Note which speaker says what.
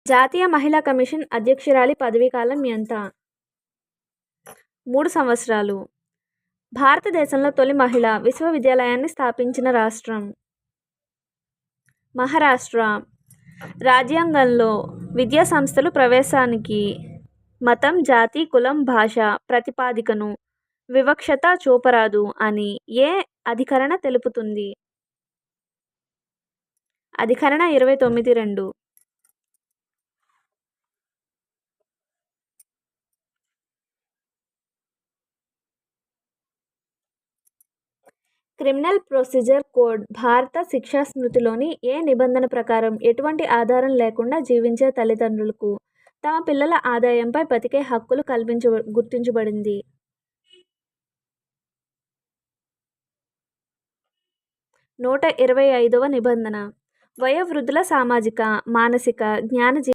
Speaker 1: జాతీయ మహిళా కమిషన్ అధ్యక్షురాలి పదవీకాలం ఎంత? 3 సంవత్సరాలు. భారతదేశంలో తొలి మహిళా విశ్వవిద్యాలయాన్ని స్థాపించిన రాష్ట్రం? మహారాష్ట్ర. రాజ్యాంగంలో విద్యా సంస్థలు ప్రవేశానికి మతం, జాతి, కులం, భాష ప్రాతిపదికన వివక్షత చూపరాదు అని ఏ అధికరణ తెలుపుతుంది? అధికరణ 29(2). క్రిమినల్ ప్రొసీజర్ కోడ్ భారత శిక్షా స్మృతిలోని ఏ నిబంధన ప్రకారం ఎటువంటి ఆధారం లేకుండా జీవించే తల్లిదండ్రులకు తమ పిల్లల ఆదాయంపై బతికే హక్కులు గుర్తించబడింది? 125వ నిబంధన. వయోవృద్ధుల సామాజిక, మానసిక, జ్ఞాన